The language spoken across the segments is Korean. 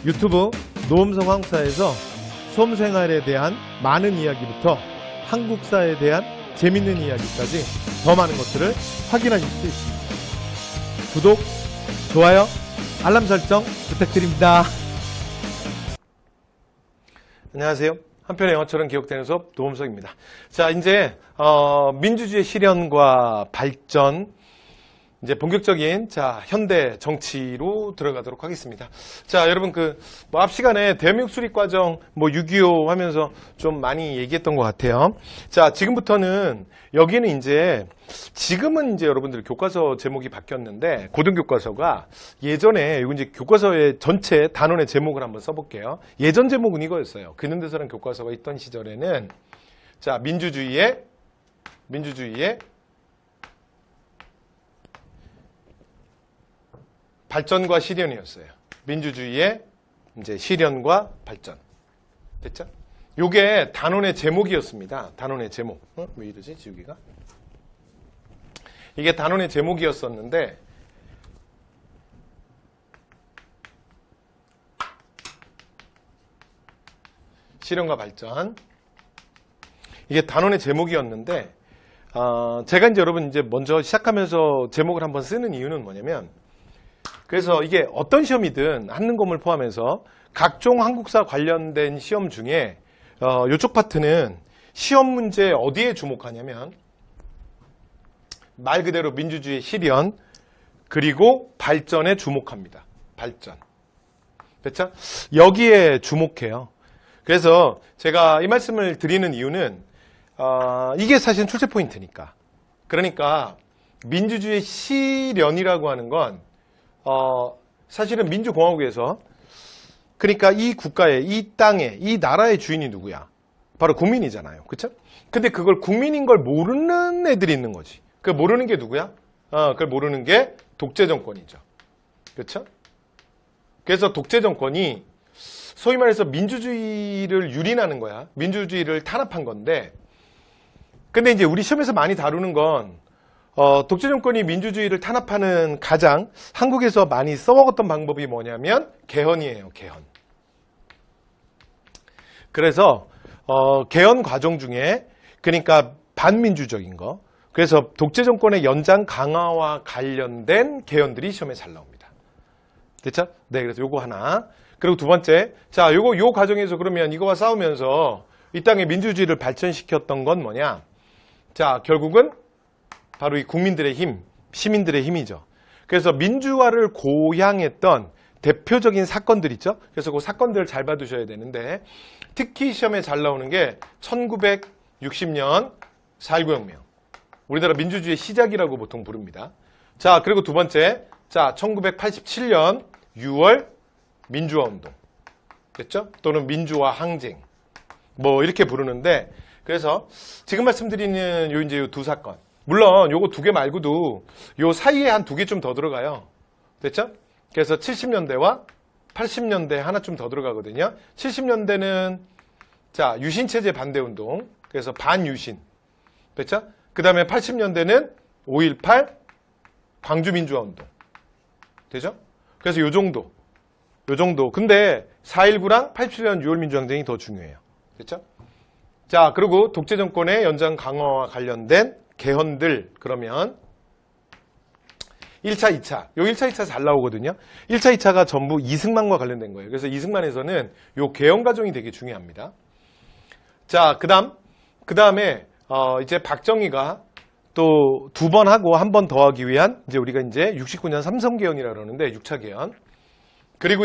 유튜브 노음성 한국사에서 수험생활에 대한 많은 이야기부터 한국사에 대한 재밌는 이야기까지 더 많은 것들을 확인하실 수 있습니다. 구독, 좋아요, 알람 설정 부탁드립니다. 안녕하세요. 한편의 영어처럼 기억되는 수업 노음석입니다. 자, 이제 민주주의 실현과 발전, 이제 본격적인 현대 정치로 들어가도록 하겠습니다. 자, 여러분 앞 시간에 대한민국 수립과정 6.25 하면서 좀 많이 얘기했던 것 같아요. 자, 지금부터는 여기는 지금은 여러분들 교과서 제목이 바뀌었는데 고등교과서가 예전에 이제 교과서의 전체 단원의 제목을 한번 써볼게요. 예전 제목은 이거였어요. 근현대사라는 교과서가 있던 시절에는 자, 민주주의의 발전과 실현이었어요. 민주주의의 실현과 발전. 됐죠? 요게 단원의 제목이었습니다. 단원의 제목. 왜 이러지, 지우기가? 이게 단원의 제목이었었는데, 실현과 발전. 이게 단원의 제목이었는데, 제가 여러분 먼저 시작하면서 제목을 한번 쓰는 이유는 뭐냐면, 그래서 이게 어떤 시험이든 한능검을 포함해서 각종 한국사 관련된 시험 중에 이쪽 파트는 시험 문제 어디에 주목하냐면 말 그대로 민주주의 실현 그리고 발전에 주목합니다. 발전. 됐죠? 여기에 주목해요. 그래서 제가 이 말씀을 드리는 이유는 이게 사실 출제 포인트니까. 그러니까 민주주의 실현이라고 하는 건 사실은 민주공화국에서 그러니까 이 국가의, 이 땅의, 이 나라의 주인이 누구야? 바로 국민이잖아요. 그쵸? 근데 그걸 국민인 걸 모르는 애들이 있는 거지. 그 모르는 게 누구야? 그걸 모르는 게 독재정권이죠. 그쵸? 그래서 독재정권이 소위 말해서 민주주의를 유린하는 거야. 민주주의를 탄압한 건데 근데 우리 시험에서 많이 다루는 건 독재정권이 민주주의를 탄압하는 가장 한국에서 많이 써먹었던 방법이 뭐냐면 개헌이에요. 개헌. 그래서 개헌 과정 중에 그러니까 반민주적인 거 그래서 독재정권의 연장 강화와 관련된 개헌들이 시험에 잘 나옵니다. 됐죠? 네, 그래서 요거 하나. 그리고 두 번째, 자, 요 과정에서 그러면 이거와 싸우면서 이 땅의 민주주의를 발전시켰던 건 뭐냐? 자, 결국은 바로 이 국민들의 힘, 시민들의 힘이죠. 그래서 민주화를 고향했던 대표적인 사건들 있죠. 그래서 그 사건들을 잘 봐두셔야 되는데 특히 시험에 잘 나오는 게 1960년 4.19혁명. 우리나라 민주주의의 시작이라고 보통 부릅니다. 자, 그리고 두 번째, 자, 1987년 6월 민주화운동. 됐죠? 또는 민주화 항쟁. 이렇게 부르는데 그래서 지금 말씀드리는 요 두 사건. 물론 요거 두 개 말고도 요 사이에 한 두 개 좀 더 들어가요. 됐죠? 그래서 70년대와 80년대 하나 좀 더 들어가거든요. 70년대는 자, 유신체제 반대운동. 그래서 반유신. 됐죠? 그 다음에 80년대는 5.18 광주민주화운동. 되죠? 그래서 요 정도. 근데 4.19랑 87년 6월 민주항쟁이 더 중요해요. 됐죠? 자, 그리고 독재정권의 연장 강화와 관련된 개헌들 그러면 1차, 2차. 요 1차, 2차 잘 나오거든요. 1차, 2차가 전부 이승만과 관련된 거예요. 그래서 이승만에서는 요 개헌 과정이 되게 중요합니다. 자, 그다음에 이제 박정희가 또 두 번 하고 한 번 더 하기 위한 우리가 69년 삼성 개헌이라고 그러는데 6차 개헌. 그리고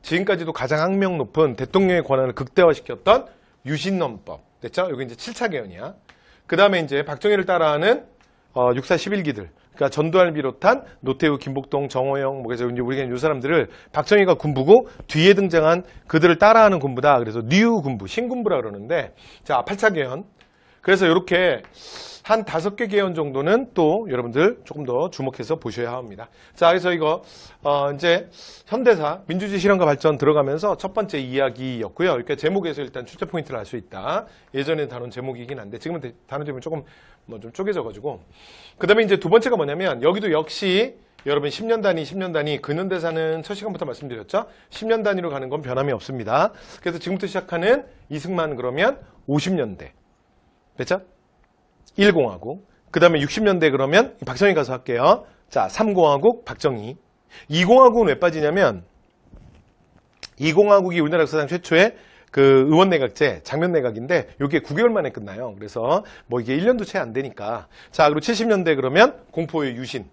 지금까지도 가장 학명 높은 대통령의 권한을 극대화시켰던 유신헌법. 됐죠? 여기 7차 개헌이야. 그 다음에 박정희를 따라하는 6사 11기들. 그러니까 전두환을 비롯한 노태우, 김복동, 정호영, 그래서 우리가 이 사람들을 박정희가 군부고 뒤에 등장한 그들을 따라하는 군부다. 그래서 뉴 군부, 신군부라 그러는데 자, 8차 개헌. 그래서 이렇게 한 5개 개헌 정도는 또 여러분들 조금 더 주목해서 보셔야 합니다. 자, 그래서 이거 이제 현대사 민주주의 실현과 발전 들어가면서 첫 번째 이야기였고요. 이렇게 제목에서 일단 출제 포인트를 알 수 있다. 예전에 다룬 제목이긴 한데 지금은 다룬 제목이 조금 좀 쪼개져가지고 그다음에 이제 두 번째가 뭐냐면 여기도 역시 여러분 10년 단위 근현대사는 첫 시간부터 말씀드렸죠. 10년 단위로 가는 건 변함이 없습니다. 그래서 지금부터 시작하는 이승만 그러면 50년대. 됐죠? 1공화국. 그 다음에 60년대 그러면 박정희 가서 할게요. 자, 3공화국 박정희. 2공화국은 왜 빠지냐면 2공화국이 우리나라 역사상 최초의 그 의원내각제 장면내각인데 이게 9개월 만에 끝나요. 그래서 뭐 이게 1년도 채 안 되니까. 자, 그리고 70년대 그러면 공포의 유신.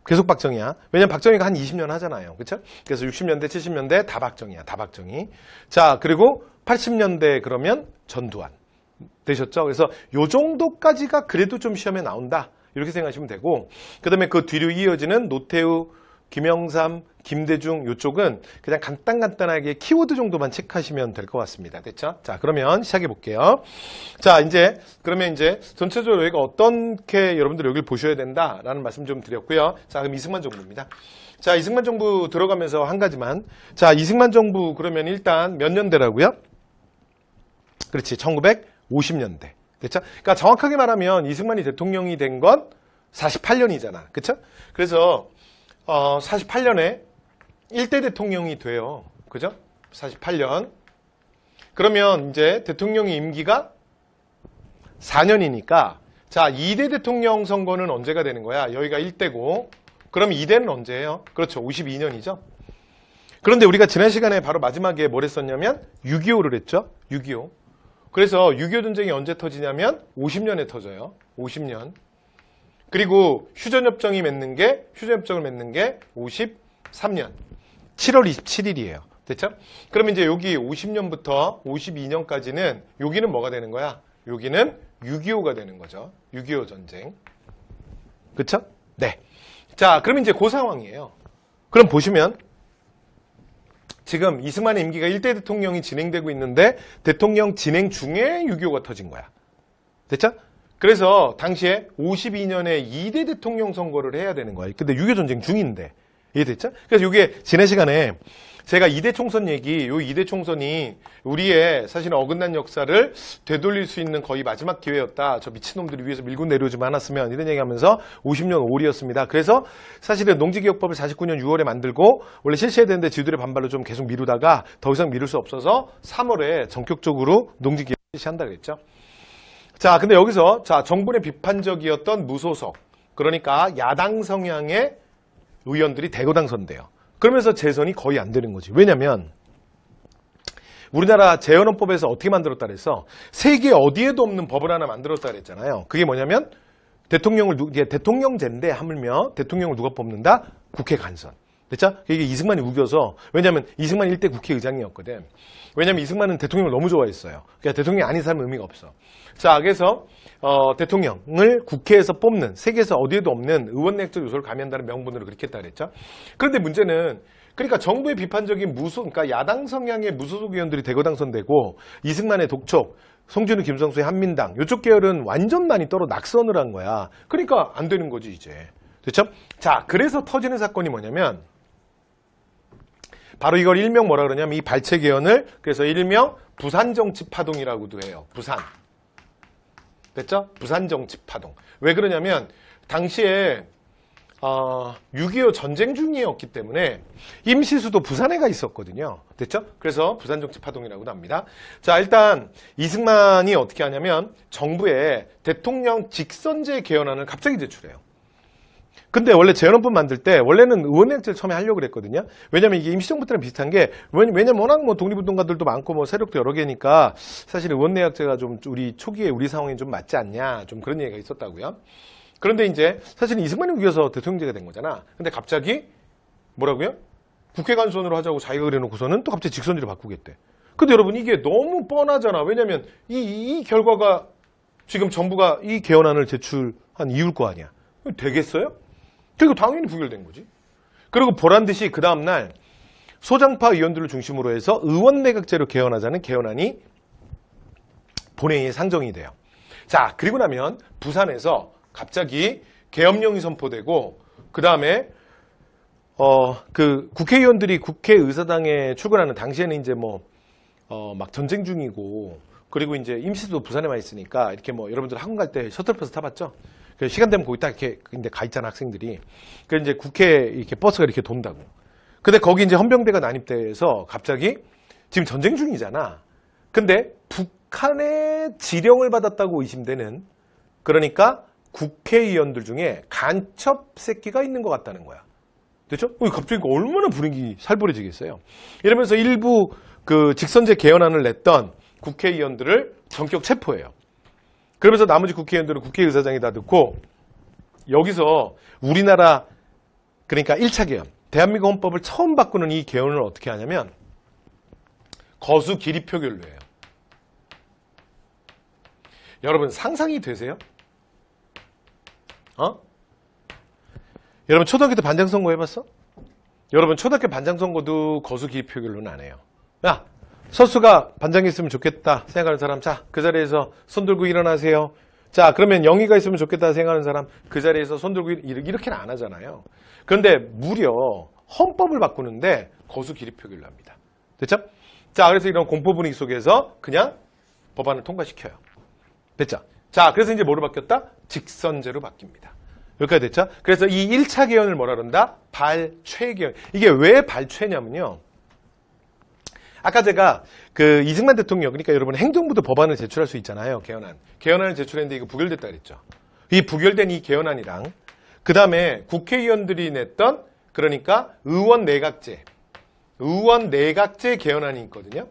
계속 박정희야. 왜냐면 박정희가 한 20년 하잖아요. 그렇죠? 그래서 60년대, 70년대 다 박정희야. 다 박정희. 자, 그리고 80년대 그러면 전두환. 되셨죠? 그래서 요 정도까지가 그래도 좀 시험에 나온다. 이렇게 생각하시면 되고, 그 다음에 그 뒤로 이어지는 노태우, 김영삼, 김대중 요쪽은 그냥 간단하게 키워드 정도만 체크하시면 될 것 같습니다. 됐죠? 자, 그러면 시작해 볼게요. 자, 그러면 이제 전체적으로 여기가 어떻게 여러분들 여기를 보셔야 된다라는 말씀 좀 드렸고요. 자, 그럼 이승만 정부입니다. 자, 이승만 정부 들어가면서 한 가지만. 자, 이승만 정부 그러면 일단 몇 년대라고요? 그렇지, 1950년대. 됐죠? 그러니까 정확하게 말하면 이승만이 대통령이 된 건 48년이잖아. 그쵸? 그래서 48년에 1대 대통령이 돼요. 그죠? 48년. 그러면 이제 대통령의 임기가 4년이니까 자, 2대 대통령 선거는 언제가 되는 거야? 여기가 1대고 그럼 2대는 언제예요? 그렇죠. 52년이죠. 그런데 우리가 지난 시간에 바로 마지막에 뭘 했었냐면 6.25를 했죠. 6.25. 그래서 6.25 전쟁이 언제 터지냐면 50년에 터져요. 50년. 그리고 휴전협정을 맺는 게 53년 7월 27일이에요. 됐죠? 그러면 이제 여기 50년부터 52년까지는 여기는 뭐가 되는 거야? 여기는 6.25가 되는 거죠. 6.25 전쟁. 그쵸? 네. 자, 그러면 이제 그 상황이에요. 그럼 보시면 지금 이승만의 임기가 1대 대통령이 진행되고 있는데 대통령 진행 중에 6.25가 터진 거야. 됐죠? 그래서 당시에 52년에 2대 대통령 선거를 해야 되는 거야. 근데 6.25 전쟁 중인데. 이해됐죠? 그래서 이게 지난 시간에 제가 2대 총선 얘기, 요 2대 총선이 우리의 사실은 어긋난 역사를 되돌릴 수 있는 거의 마지막 기회였다. 저 미친놈들이 위에서 밀고 내려오지만 않았으면 이런 얘기하면서 50년 5월이었습니다. 그래서 사실은 농지개혁법을 49년 6월에 만들고 원래 실시해야 되는데 지들의 반발로 좀 계속 미루다가 더 이상 미룰 수 없어서 3월에 전격적으로 농지개혁을 실시한다 그랬죠. 자, 근데 여기서 자, 정부의 비판적이었던 무소속, 그러니까 야당 성향의 의원들이 대거 당선돼요. 그러면서 재선이 거의 안 되는 거지. 왜냐면 우리나라 재헌헌법에서 어떻게 만들었다 그래서 세계 어디에도 없는 법을 하나 만들었다 그랬잖아요. 그게 뭐냐면 대통령제인데 하물며 대통령을 누가 뽑는다? 국회 간선. 됐죠? 이게 이승만이 우겨서, 왜냐면 이승만이 1대 국회의장이었거든. 왜냐면 이승만은 대통령을 너무 좋아했어요. 그러니까 대통령이 아닌 사람은 의미가 없어. 자, 그래서 대통령을 국회에서 뽑는, 세계에서 어디에도 없는 의원내각적 요소를 가미한다는 명분으로 그렇게 했다 그랬죠. 그런데 문제는 그러니까 정부의 비판적인 그러니까 야당 성향의 무소속 의원들이 대거 당선되고 이승만의 독촉, 송진우, 김성수의 한민당 이쪽 계열은 완전 많이 떨어 낙선을 한 거야. 그러니까 안 되는 거지 이제. 됐죠? 자, 그래서 터지는 사건이 뭐냐면 바로 이걸 일명 뭐라 그러냐면 이 발췌 개헌을 그래서 일명 부산정치파동이라고도 해요. 부산. 됐죠? 부산정치파동. 왜 그러냐면 당시에 6.25 전쟁 중이었기 때문에 임시수도 부산에 가 있었거든요. 됐죠? 그래서 부산정치파동이라고도 합니다. 자, 일단 이승만이 어떻게 하냐면 정부에 대통령 직선제 개헌안을 갑자기 제출해요. 근데 원래 재헌헌법 만들 때 원래는 의원내각제를 처음에 하려고 그랬거든요. 왜냐면 이게 임시정부 때랑 비슷한 게 왜냐면 워낙 뭐 독립운동가들도 많고 뭐 세력도 여러 개니까 사실 의원내각제가 좀 우리 초기에 우리 상황에 좀 맞지 않냐 좀 그런 얘기가 있었다고요. 그런데 이제 사실은 이승만이 우겨서 대통령제가 된 거잖아. 근데 갑자기 뭐라고요? 국회 간선으로 하자고 자기가 그래놓고서는 또 갑자기 직선제로 바꾸겠대. 근데 여러분 이게 너무 뻔하잖아. 왜냐면 이 결과가 지금 정부가 이 개헌안을 제출한 이유일 거 아니야. 되겠어요? 그리고 당연히 부결된 거지. 그리고 보란듯이 그 다음날 소장파 의원들을 중심으로 해서 의원내각제로 개헌하자는 개헌안이 본회의에 상정이 돼요. 자, 그리고 나면 부산에서 갑자기 계엄령이 선포되고 그 다음에 그 국회의원들이 국회의사당에 출근하는 당시에는 이제 막 전쟁 중이고 그리고 이제 임시도 부산에만 있으니까 이렇게 뭐 여러분들 학원 갈 때 셔틀버스 타봤죠? 그 시간 되면 거기 딱 이렇게 근데 가 있잖아, 학생들이. 그 이제 국회 이렇게 버스가 이렇게 돈다고. 근데 거기 이제 헌병대가 난입돼서 갑자기 지금 전쟁 중이잖아. 근데 북한의 지령을 받았다고 의심되는, 그러니까 국회의원들 중에 간첩 새끼가 있는 것 같다는 거야. 됐죠? 갑자기 얼마나 분위기 살벌해지겠어요. 이러면서 일부 그 직선제 개헌안을 냈던 국회의원들을 전격 체포해요. 그러면서 나머지 국회의원들은 국회의사장이 다 듣고 여기서 우리나라 그러니까 1차 개헌, 대한민국 헌법을 처음 바꾸는 이 개헌을 어떻게 하냐면 거수 기리 표결로 해요. 여러분 상상이 되세요? 여러분 초등학교 때 반장선거 해봤어? 여러분 초등학교 반장선거도 거수 기리 표결로는 안 해요. 야, 서수가 반장이 있으면 좋겠다 생각하는 사람, 자, 그 자리에서 손 들고 일어나세요. 자, 그러면 영희가 있으면 좋겠다 생각하는 사람, 그 자리에서 손 들고 이렇게는 안 하잖아요. 그런데 무려 헌법을 바꾸는데 거수 기리 표결로 합니다. 됐죠? 자, 그래서 이런 공포 분위기 속에서 그냥 법안을 통과시켜요. 됐죠? 자, 그래서 이제 뭐로 바뀌었다? 직선제로 바뀝니다. 여기까지 됐죠? 그래서 이 1차 개헌을 뭐라 그런다? 발췌 개헌. 이게 왜 발췌냐면요. 아까 제가 그 이승만 대통령, 그러니까 여러분 행정부도 법안을 제출할 수 있잖아요. 개헌안을 제출했는데 이거 부결됐다 그랬죠. 이 부결된 이 개헌안이랑 그 다음에 국회의원들이 냈던 그러니까 의원 내각제 개헌안이 있거든요.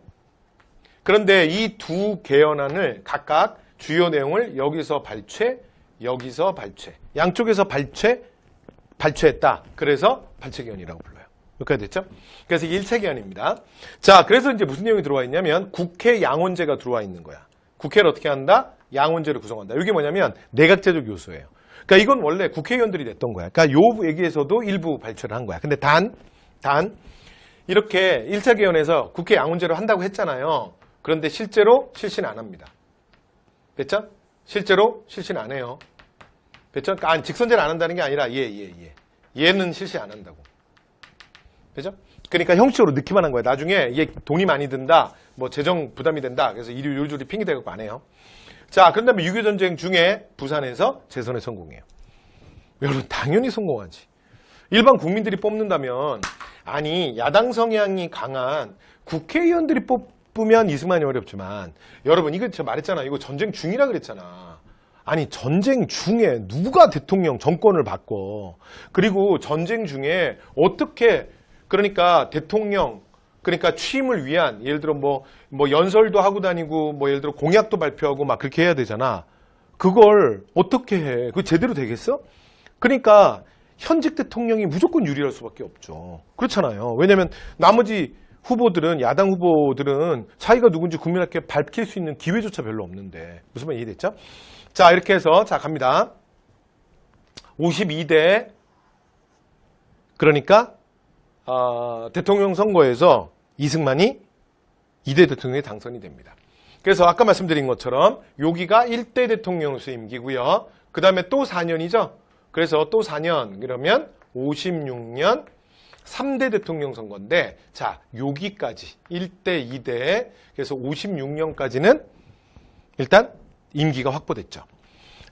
그런데 이 두 개헌안을 각각 주요 내용을 여기서 발췌, 여기서 발췌, 양쪽에서 발췌했다. 그래서 발췌 개헌이라고 불러요. 여기까지 됐죠? 그래서 이게 1차 개헌입니다. 자, 그래서 이제 무슨 내용이 들어와 있냐면 국회 양원제가 들어와 있는 거야. 국회를 어떻게 한다? 양원제를 구성한다. 이게 뭐냐면 내각제적 요소예요. 그러니까 이건 원래 국회의원들이 냈던 거야. 그러니까 요 얘기에서도 일부 발췌를 한 거야. 근데 단 이렇게 1차 개헌에서 국회 양원제를 한다고 했잖아요. 그런데 실제로 실시는 안 합니다. 됐죠? 실제로 실시는 안 해요. 됐죠? 그러니까 직선제를 안 한다는 게 아니라 얘는 실시 안 한다고. 그죠? 그러니까 형식적으로 넣기만 한 거예요. 나중에 이게 돈이 많이 든다, 뭐 재정 부담이 된다. 그래서 요리조리 핑계 대갖고 안 해요. 자, 그런 다음에 6.25 전쟁 중에 부산에서 재선에 성공해요. 여러분 당연히 성공하지. 일반 국민들이 뽑는다면, 아니 야당 성향이 강한 국회의원들이 뽑으면 이승만이 어렵지만, 여러분 이거 제가 말했잖아. 이거 전쟁 중이라 그랬잖아. 아니 전쟁 중에 누가 대통령 정권을 바꿔. 그리고 전쟁 중에 어떻게 그러니까 대통령 그러니까 취임을 위한 예를 들어 뭐 연설도 하고 다니고 뭐 예를 들어 공약도 발표하고 막 그렇게 해야 되잖아. 그걸 어떻게 해? 그거 제대로 되겠어? 그러니까 현직 대통령이 무조건 유리할 수밖에 없죠. 그렇잖아요. 왜냐면 나머지 후보들은 야당 후보들은 자기가 누군지 국민한테 밝힐 수 있는 기회조차 별로 없는데. 무슨 말 이해됐죠? 자, 이렇게 해서 자 갑니다. 52대 그러니까 대통령 선거에서 이승만이 2대 대통령에 당선이 됩니다. 그래서 아까 말씀드린 것처럼 여기가 1대 대통령 수임기고요. 그 다음에 또 4년이죠. 그래서 또 4년 그러면 56년 3대 대통령 선거인데 자 여기까지 1대 2대 그래서 56년까지는 일단 임기가 확보됐죠.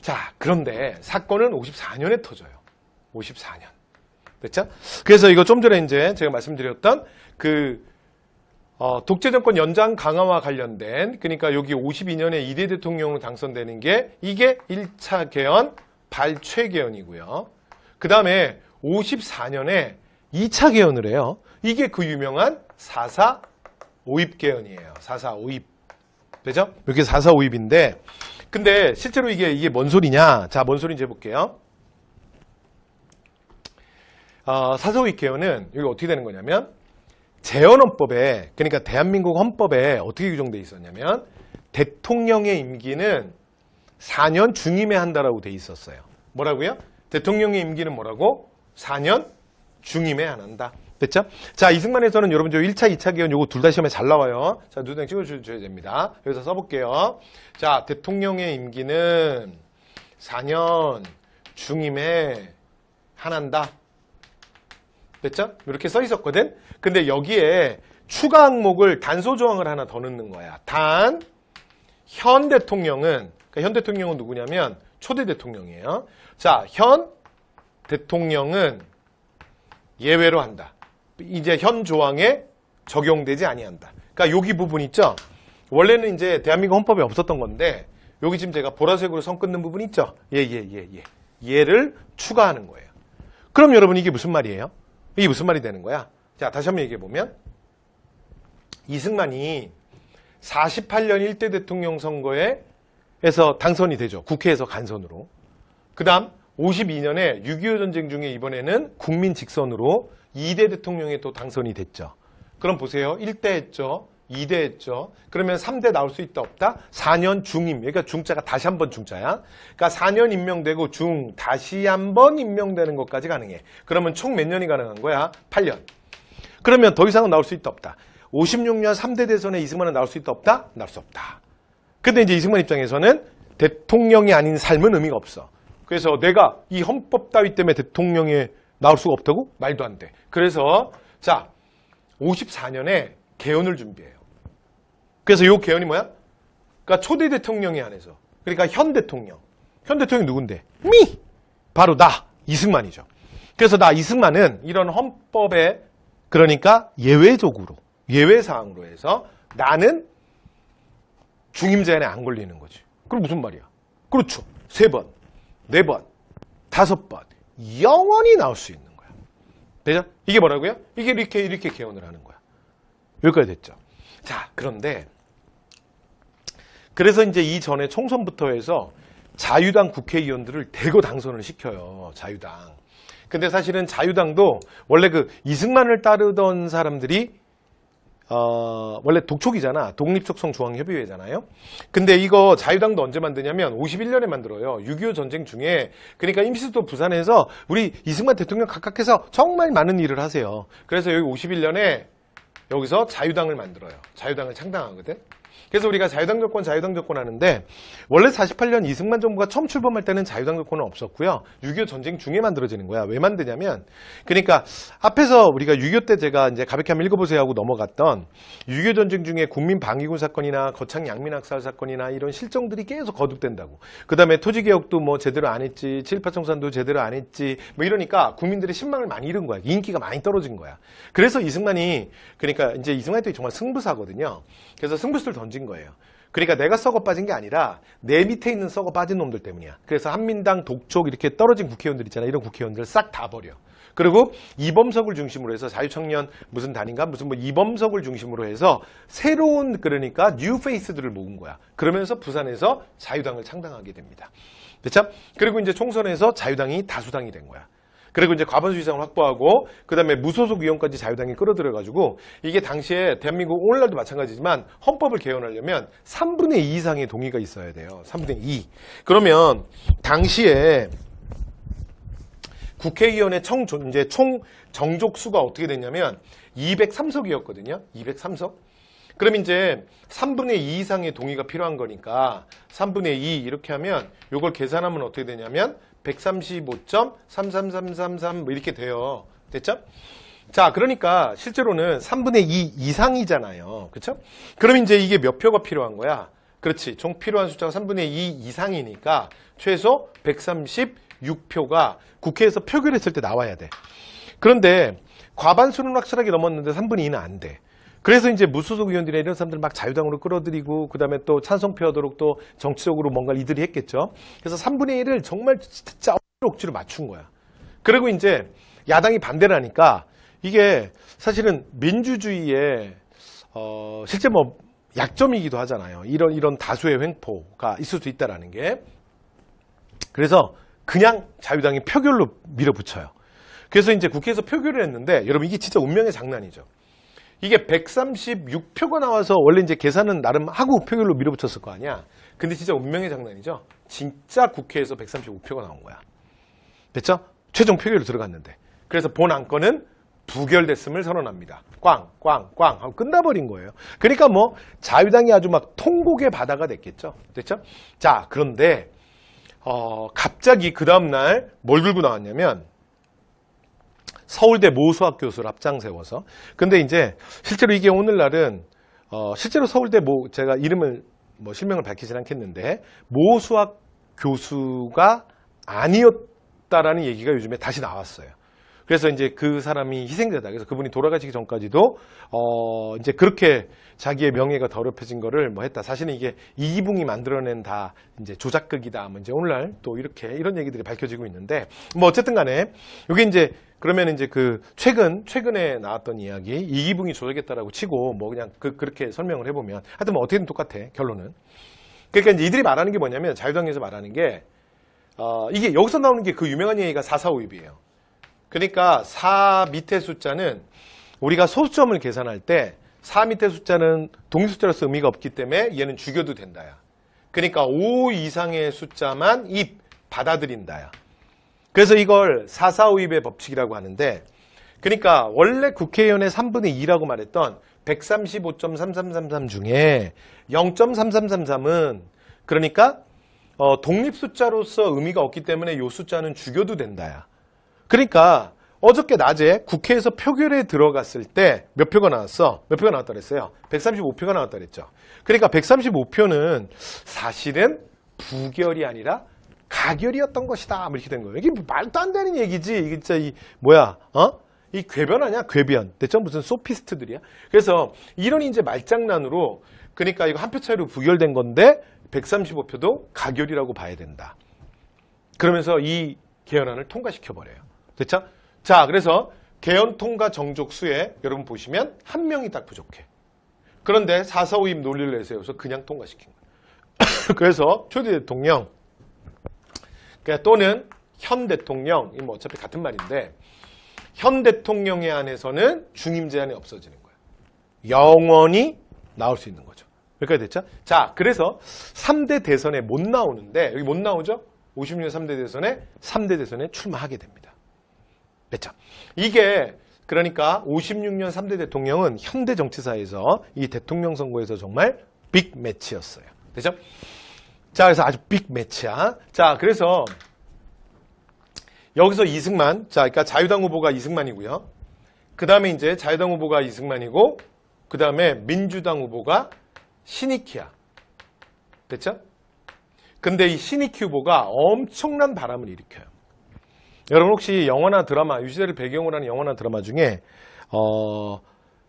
자 그런데 사건은 54년에 터져요. 54년. 됐죠? 그래서 이거 좀 전에 이제 제가 말씀드렸던 그 독재정권 연장 강화와 관련된 그러니까 여기 52년에 2대 대통령으로 당선되는 게 이게 1차 개헌 발췌 개헌이고요. 그 다음에 54년에 2차 개헌을 해요. 이게 그 유명한 4.4 오입 개헌이에요. 4.4 오입. 되죠? 이렇게 4.4 오입인데 근데 실제로 이게 뭔 소리냐? 자, 뭔 소리인지 해볼게요. 4.4 오입 개헌은 여기 어떻게 되는 거냐면 재헌헌법에 그러니까 대한민국 헌법에 어떻게 규정되어 있었냐면 대통령의 임기는 4년 중임에 한다라고 돼 있었어요. 뭐라고요? 대통령의 임기는 뭐라고? 4년 중임에 안 한다. 됐죠? 자, 이승만에서는 여러분 저 1차, 2차 개헌 요거 둘 다 시험에 잘 나와요. 자, 눈에 찍어주셔야 됩니다. 여기서 써볼게요. 자, 대통령의 임기는 4년 중임에 한한다. 됐죠? 이렇게 써 있었거든? 근데 여기에 추가 항목을 단서 조항을 하나 더 넣는 거야. 단, 현 대통령은, 그러니까 현 대통령은 누구냐면 초대 대통령이에요. 자, 현 대통령은 예외로 한다. 이제 현 조항에 적용되지 아니한다. 그러니까 여기 부분 있죠? 원래는 이제 대한민국 헌법에 없었던 건데 여기 지금 제가 보라색으로 선 끊는 부분 있죠? 얘를 추가하는 거예요. 그럼 여러분 이게 무슨 말이에요? 이게 무슨 말이 되는 거야? 자, 다시 한번 얘기해 보면 이승만이 48년 1대 대통령 선거에서 당선이 되죠. 국회에서 간선으로. 그 다음 52년에 6.25 전쟁 중에 이번에는 국민 직선으로 2대 대통령에 또 당선이 됐죠. 그럼 보세요. 1대 했죠. 2대 했죠. 그러면 3대 나올 수 있다 없다? 4년 중임. 그러니까 중자가 다시 한번 중자야. 그러니까 4년 임명되고 중 다시 한번 임명되는 것까지 가능해. 그러면 총 몇 년이 가능한 거야? 8년. 그러면 더 이상은 나올 수 있다 없다? 56년 3대 대선에 이승만은 나올 수 있다 없다? 나올 수 없다. 근데 이제 이승만 입장에서는 대통령이 아닌 삶은 의미가 없어. 그래서 내가 이 헌법 따위 때문에 대통령에 나올 수가 없다고? 말도 안 돼. 그래서 자 54년에 개헌을 준비해요. 그래서 요 개헌이 뭐야? 그러니까 초대 대통령에 한해서. 그러니까 현 대통령. 현 대통령이 누군데? 바로 나 이승만이죠. 그래서 나 이승만은 이런 헌법에 그러니까 예외적으로 예외사항으로 해서 나는 중임 제한에 안 걸리는 거지. 그럼 무슨 말이야? 그렇죠. 3번, 4번, 5번 영원히 나올 수 있는 거야. 되죠? 이게 뭐라고요? 이게 이렇게 개헌을 하는 거야. 여기까지 됐죠. 자, 그런데 그래서 이제 이전에 총선부터 해서 자유당 국회의원들을 대거 당선을 시켜요. 자유당. 근데 사실은 자유당도 원래 그 이승만을 따르던 사람들이 원래 독촉이잖아. 독립적성중앙협의회잖아요. 근데 이거 자유당도 언제 만드냐면 51년에 만들어요. 6.25 전쟁 중에. 그러니까 임시수도 부산에서 우리 이승만 대통령 각각해서 정말 많은 일을 하세요. 그래서 여기 51년에 여기서 자유당을 만들어요. 자유당을 창당하거든. 그래서 우리가 자유당 정권 하는데 원래 48년 이승만 정부가 처음 출범할 때는 자유당 정권은 없었고요. 6.25 전쟁 중에 만들어지는 거야. 왜 만드냐면 그러니까 앞에서 우리가 6.25 때 제가 이제 가볍게 한번 읽어보세요 하고 넘어갔던 6.25 전쟁 중에 국민 방위군 사건이나 거창 양민학살 사건이나 이런 실정들이 계속 거듭된다고. 그 다음에 토지개혁도 뭐 제대로 안 했지, 7.18 청산도 제대로 안 했지, 뭐 이러니까 국민들의 신망을 많이 잃은 거야. 인기가 많이 떨어진 거야. 그래서 이승만이 그러니까 이제 이승만 때 정말 승부사거든요. 그래서 승부수를 던진 거예요. 그러니까 내가 썩어 빠진 게 아니라 내 밑에 있는 썩어 빠진 놈들 때문이야. 그래서 한민당, 독촉 이렇게 떨어진 국회의원들 있잖아. 이런 국회의원들 싹 다 버려. 그리고 이범석을 중심으로 해서 자유청년 무슨 단인가 무슨 뭐 이범석을 중심으로 해서 새로운 그러니까 뉴 페이스들을 모은 거야. 그러면서 부산에서 자유당을 창당하게 됩니다. 그렇죠? 그리고 이제 총선에서 자유당이 다수당이 된 거야. 그리고 이제 과반수 이상을 확보하고 그다음에 무소속 의원까지 자유당이 끌어들여가지고 이게 당시에 대한민국 오늘날도 마찬가지지만 헌법을 개헌하려면 3분의 2 이상의 동의가 있어야 돼요. 3분의 2. 그러면 당시에 국회의원의 총 정족수가 어떻게 됐냐면 203석이었거든요. 203석. 그럼 이제 3분의 2 이상의 동의가 필요한 거니까 3분의 2 이렇게 하면 이걸 계산하면 어떻게 되냐면 135.33333 뭐 이렇게 돼요. 됐죠? 자, 그러니까 실제로는 3분의 2 이상이잖아요. 그렇죠? 그럼 이제 이게 몇 표가 필요한 거야? 그렇지. 총 필요한 숫자가 3분의 2 이상이니까 최소 136표가 국회에서 표결했을 때 나와야 돼. 그런데 과반수는 확실하게 넘었는데 3분의 2는 안 돼. 그래서 이제 무소속 의원들이나 이런 사람들 막 자유당으로 끌어들이고 그다음에 또 찬성표 하도록 또 정치적으로 뭔가 이들이 했겠죠. 그래서 3분의 1을 정말 진짜 억지로 맞춘 거야. 그리고 이제 야당이 반대를 하니까 이게 사실은 민주주의의 실제 뭐 약점이기도 하잖아요. 이런 다수의 횡포가 있을 수 있다라는 게. 그래서 그냥 자유당이 표결로 밀어붙여요. 그래서 이제 국회에서 표결을 했는데 여러분 이게 진짜 운명의 장난이죠. 이게 136표가 나와서 원래 이제 계산은 나름 하고 표결로 밀어붙였을 거 아니야. 근데 진짜 운명의 장난이죠. 진짜 국회에서 135표가 나온 거야. 됐죠? 최종 표결로 들어갔는데. 그래서 본 안건은 부결됐음을 선언합니다. 꽝 하고 끝나버린 거예요. 그러니까 뭐 자유당이 아주 막 통곡의 바다가 됐겠죠. 됐죠? 자, 그런데 갑자기 그 다음날 뭘 들고 나왔냐면 서울대 모수학 교수를 앞장 세워서. 근데 이제 실제로 이게 오늘날은 실제로 서울대 제가 이름을 실명을 밝히진 않겠는데 모수학 교수가 아니었다라는 얘기가 요즘에 다시 나왔어요. 그래서 이제 그 사람이 희생자다. 그래서 그분이 돌아가시기 전까지도 이제 그렇게 자기의 명예가 더럽혀진 거를 뭐 했다. 사실은 이게 이기붕이 만들어낸 다 이제 조작극이다. 뭐 이제 오늘날 또 이렇게 이런 얘기들이 밝혀지고 있는데 뭐 어쨌든 간에 이게 이제 그러면 이제 그 최근에 나왔던 이야기 이기붕이 조작했다라고 치고 뭐 그냥 그렇게 설명을 해보면 하여튼 뭐 어떻게든 똑같아 결론은. 그러니까 이제 이들이 말하는 게 뭐냐면 자유당에서 말하는 게 이게 여기서 나오는 게 그 유명한 얘기가 445입이에요. 그러니까 4 밑에 숫자는 우리가 소수점을 계산할 때 4 밑에 숫자는 독립숫자로서 의미가 없기 때문에 얘는 죽여도 된다야. 그러니까 5 이상의 숫자만 입 받아들인다야. 그래서 이걸 445입의 법칙이라고 하는데 그러니까 원래 국회의원의 3분의 2라고 말했던 135.3333 중에 0.3333은 그러니까 독립숫자로서 의미가 없기 때문에 이 숫자는 죽여도 된다야. 그러니까 어저께 낮에 국회에서 표결에 들어갔을 때 몇 표가 나왔어? 몇 표가 나왔다 그랬어요? 135표가 나왔다 그랬죠. 그러니까 135표는 사실은 부결이 아니라 가결이었던 것이다. 이렇게 된 거예요. 이게 말도 안 되는 얘기지. 이게 진짜 이 궤변 아니야? 궤변. 대체 무슨 소피스트들이야? 그래서 이런 이제 말장난으로 그러니까 이거 한 표 차이로 부결된 건데 135표도 가결이라고 봐야 된다. 그러면서 이 개헌안을 통과시켜버려요. 됐죠? 자, 그래서 개헌 통과 정족수에 여러분 보시면 한 명이 딱 부족해. 그런데 445입 논리를 내세워서 그냥 통과시킨 거예요. 그래서 초대 대통령 또는 현 대통령, 뭐 어차피 같은 말인데 현 대통령에 한해서는 중임 제한이 없어지는 거예요. 영원히 나올 수 있는 거죠. 여기까지 됐죠? 자, 그래서 3대 대선에 못 나오는데 여기 못 나오죠? 56년 3대 대선에 3대 대선에 출마하게 됩니다. 됐죠? 이게 그러니까 56년 3대 대통령은 현대 정치사에서 이 대통령 선거에서 정말 빅 매치였어요. 됐죠? 자, 그래서 아주 빅 매치야. 자, 그래서 여기서 이승만, 자, 그러니까 자유당 후보가 이승만이고요. 그 다음에 이제 자유당 후보가 이승만이고, 그 다음에 민주당 후보가 신익희야. 됐죠? 근데 이 신익희 후보가 엄청난 바람을 일으켜요. 여러분 혹시 영화나 드라마, 유시대를 배경으로 하는 영화나 드라마 중에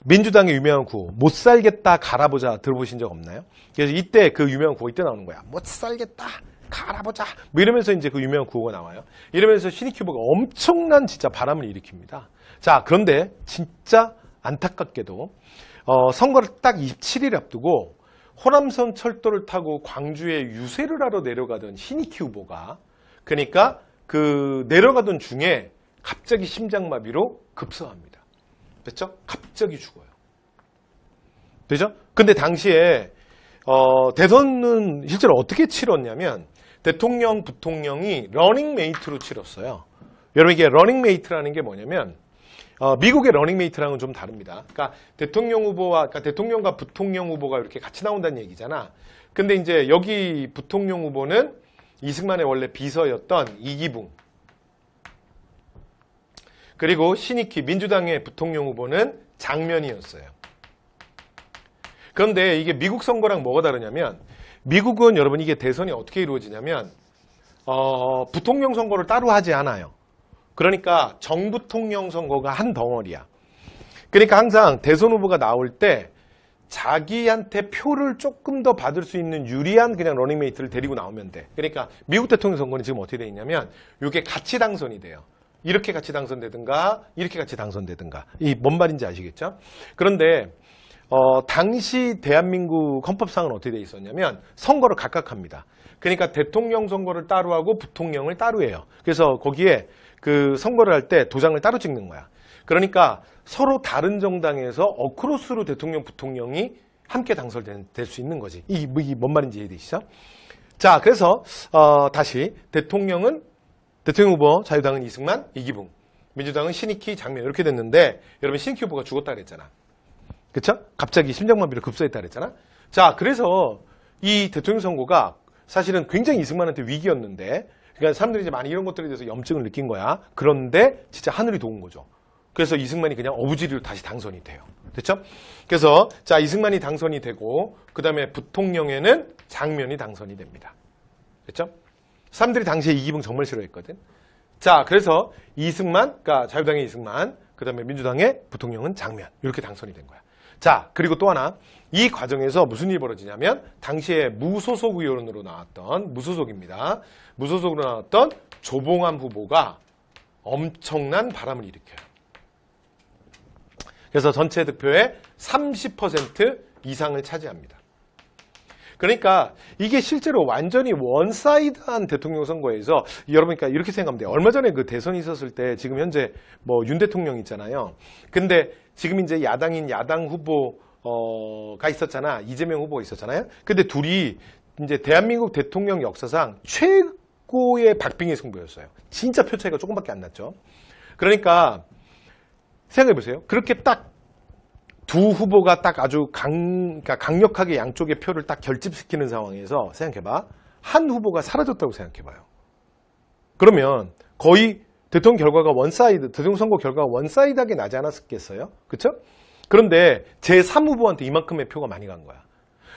민주당의 유명한 구호 못 살겠다 갈아보자 들어보신 적 없나요? 그래서 이때 그 유명한 구호 이때 나오는 거야. 못 살겠다 갈아보자 뭐 이러면서 이제 그 유명한 구호가 나와요. 이러면서 신익희 후보가 엄청난 진짜 바람을 일으킵니다. 자, 그런데 진짜 안타깝게도 선거를 딱 27일 앞두고 호남선 철도를 타고 광주에 유세를 하러 내려가던 신익희 후보가 그러니까 그 내려가던 중에 갑자기 심장마비로 급사합니다. 됐죠? 갑자기 죽어요. 되죠? 근데 당시에 대선은 실제로 어떻게 치렀냐면 대통령, 부통령이 러닝메이트로 치렀어요. 여러분 이게 러닝메이트라는 게 뭐냐면 미국의 러닝메이트랑은 좀 다릅니다. 그러니까 대통령 후보와 그러니까 대통령과 부통령 후보가 이렇게 같이 나온다는 얘기잖아. 근데 이제 여기 부통령 후보는 이승만의 원래 비서였던 이기붕. 그리고 신익희 민주당의 부통령 후보는 장면이었어요. 그런데 이게 미국 선거랑 뭐가 다르냐면 미국은 여러분 이게 대선이 어떻게 이루어지냐면 부통령 선거를 따로 하지 않아요. 그러니까 정부통령 선거가 한 덩어리야. 그러니까 항상 대선 후보가 나올 때 자기한테 표를 조금 더 받을 수 있는 유리한 그냥 러닝메이트를 데리고 나오면 돼. 그러니까 미국 대통령 선거는 지금 어떻게 돼 있냐면 이게 같이 당선이 돼요. 이렇게 같이 당선되든가 이렇게 같이 당선되든가. 이 뭔 말인지 아시겠죠? 그런데 당시 대한민국 헌법상은 어떻게 돼 있었냐면 선거를 각각 합니다. 그러니까 대통령 선거를 따로 하고 부통령을 따로 해요. 그래서 거기에 그 선거를 할 때 도장을 따로 찍는 거야. 그러니까 서로 다른 정당에서 어크로스로 대통령, 부통령이 함께 당선될 수 있는 거지. 이게 뭔 말인지 이해되시죠? 자, 그래서 다시 대통령 후보, 자유당은 이승만, 이기붕, 민주당은 신익희, 장면 이렇게 됐는데 여러분 신익희 후보가 죽었다 그랬잖아. 그쵸? 갑자기 심장마비로 급사했다 그랬잖아. 자, 그래서 이 대통령 선거가 사실은 굉장히 이승만한테 위기였는데 그러니까 사람들이 이제 많이 이런 것들에 대해서 염증을 느낀 거야. 그런데 진짜 하늘이 도운 거죠. 그래서 이승만이 그냥 어부지리로 다시 당선이 돼요. 됐죠? 그래서 자, 이승만이 당선이 되고 그 다음에 부통령에는 장면이 당선이 됩니다. 됐죠? 사람들이 당시에 이기붕 정말 싫어했거든. 자, 그래서 이승만, 그러니까 자유당의 이승만, 그 다음에 민주당의 부통령은 장면. 이렇게 당선이 된 거야. 자, 그리고 또 하나. 이 과정에서 무슨 일이 벌어지냐면, 당시에 무소속 의원으로 나왔던, 무소속입니다. 무소속으로 나왔던 조봉암 후보가 엄청난 바람을 일으켜요. 그래서 전체 득표의 30% 이상을 차지합니다. 그러니까 이게 실제로 완전히 원사이드한 대통령 선거에서 여러분 그러니까 이렇게 생각하면 돼요. 얼마 전에 그 대선이 있었을 때 지금 현재 뭐 윤 대통령 있잖아요. 근데 지금 이제 야당인 야당 후보가 있었잖아. 이재명 후보가 있었잖아요. 근데 둘이 이제 대한민국 대통령 역사상 최고의 박빙의 승부였어요. 진짜 표 차이가 조금밖에 안 났죠. 그러니까 생각해 보세요. 그렇게 딱 두 후보가 딱 아주 그러니까 강력하게 양쪽의 표를 딱 결집시키는 상황에서 생각해봐. 한 후보가 사라졌다고 생각해봐요. 그러면 거의 대통령 결과가 원사이드, 대통령 선거 결과가 원사이드하게 나지 않았겠어요? 그쵸? 그런데 제3후보한테 이만큼의 표가 많이 간 거야.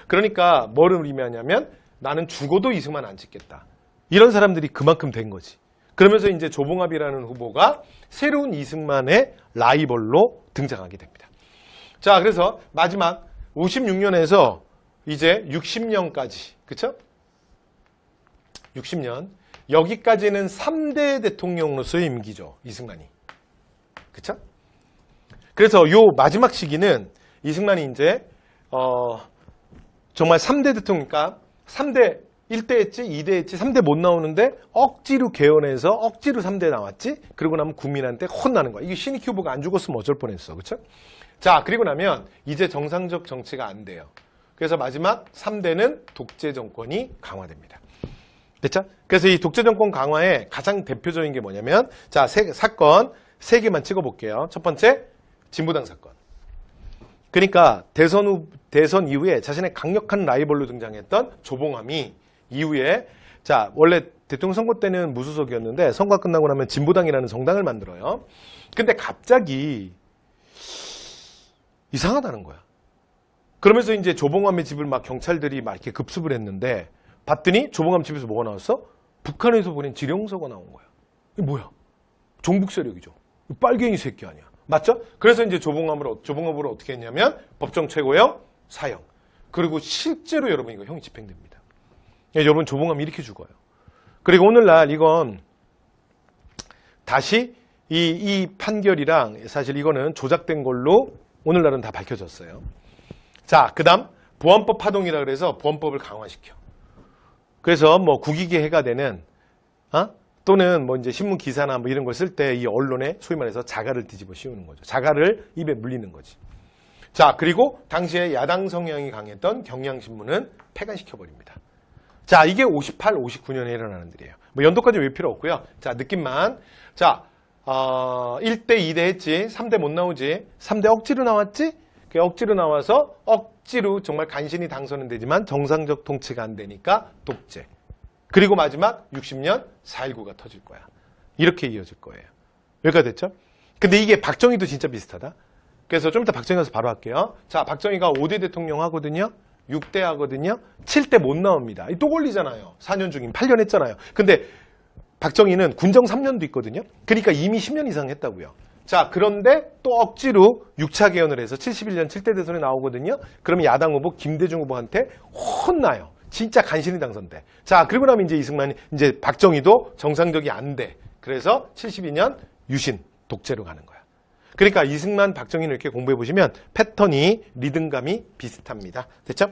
그러니까 뭐를 의미하냐면 나는 죽어도 이승만 안 찍겠다. 이런 사람들이 그만큼 된 거지. 그러면서 이제 조봉합이라는 후보가 새로운 이승만의 라이벌로 등장하게 됩니다. 자, 그래서 마지막 56년에서 이제 60년까지, 그쵸? 60년. 여기까지는 3대 대통령으로서의 임기죠, 이승만이. 그쵸? 그래서 요 마지막 시기는 이승만이 이제, 정말 3대 대통령이니까 3대 1대 했지, 2대 했지, 3대 못 나오는데 억지로 개헌해서 억지로 3대 나왔지. 그러고 나면 국민한테 혼나는 거야. 이게 신익희 후보가 안 죽었으면 어쩔 뻔했어. 그쵸? 자, 그리고 나면 이제 정상적 정치가 안 돼요. 그래서 마지막 3대는 독재 정권이 강화됩니다. 됐죠? 그래서 이 독재 정권 강화의 가장 대표적인 게 뭐냐면 자, 사건 3개만 찍어볼게요. 첫 번째, 진보당 사건. 그러니까 대선 이후에 자신의 강력한 라이벌로 등장했던 조봉암이 이후에 자, 원래 대통령 선거 때는 무소속이었는데 선거가 끝나고 나면 진보당이라는 정당을 만들어요. 근데 갑자기 이상하다는 거야. 그러면서 이제 조봉암의 집을 막 경찰들이 막 이렇게 급습을 했는데 봤더니 조봉암 집에서 뭐가 나왔어? 북한에서 보낸 지령서가 나온 거야. 이게 뭐야? 종북 세력이죠. 빨갱이 새끼 아니야. 맞죠? 그래서 이제 조봉암으로 어떻게 했냐면 법정 최고형 사형. 그리고 실제로 여러분 이거 형이 집행됩니다. 여러분 조봉암이 이렇게 죽어요. 그리고 오늘날 이건 다시 이 판결이랑 사실 이거는 조작된 걸로 오늘날은 다 밝혀졌어요. 자, 그 다음 보안법 파동이라 그래서 보안법을 강화시켜. 그래서 뭐 국익의 해가 되는 또는 뭐 이제 신문 기사나 뭐 이런 걸 쓸 때 이 언론에 소위 말해서 자갈을 뒤집어 씌우는 거죠. 자갈을 입에 물리는 거지. 자, 그리고 당시에 야당 성향이 강했던 경향신문은 폐간시켜 버립니다. 자, 이게 58, 59년에 일어나는 일이에요. 뭐 연도까지 왜 필요 없고요. 자, 느낌만. 자, 1대 2대 했지. 3대 못 나오지. 3대 억지로 나왔지. 그 억지로 나와서 억지로 정말 간신히 당선은 되지만 정상적 통치가 안 되니까 독재. 그리고 마지막 60년 4.19가 터질 거야. 이렇게 이어질 거예요. 여기가 됐죠? 근데 이게 박정희도 진짜 비슷하다. 그래서 좀 이따 박정희 가서 바로 할게요. 자, 박정희가 5대 대통령 하거든요. 6대 하거든요. 7대 못 나옵니다. 또 걸리잖아요. 4년 중인 8년 했잖아요. 근데 박정희는 군정 3년도 있거든요. 그러니까 이미 10년 이상 했다고요. 자, 그런데 또 억지로 6차 개헌을 해서 71년 7대 대선에 나오거든요. 그러면 야당 후보 김대중 후보한테 혼나요. 진짜 간신히 당선돼. 자, 그리고 나면 이제 이승만이 이제 박정희도 정상적이 안 돼. 그래서 72년 유신 독재로 가는 거야. 그러니까 이승만, 박정희를 이렇게 공부해 보시면 패턴이 리듬감이 비슷합니다. 됐죠?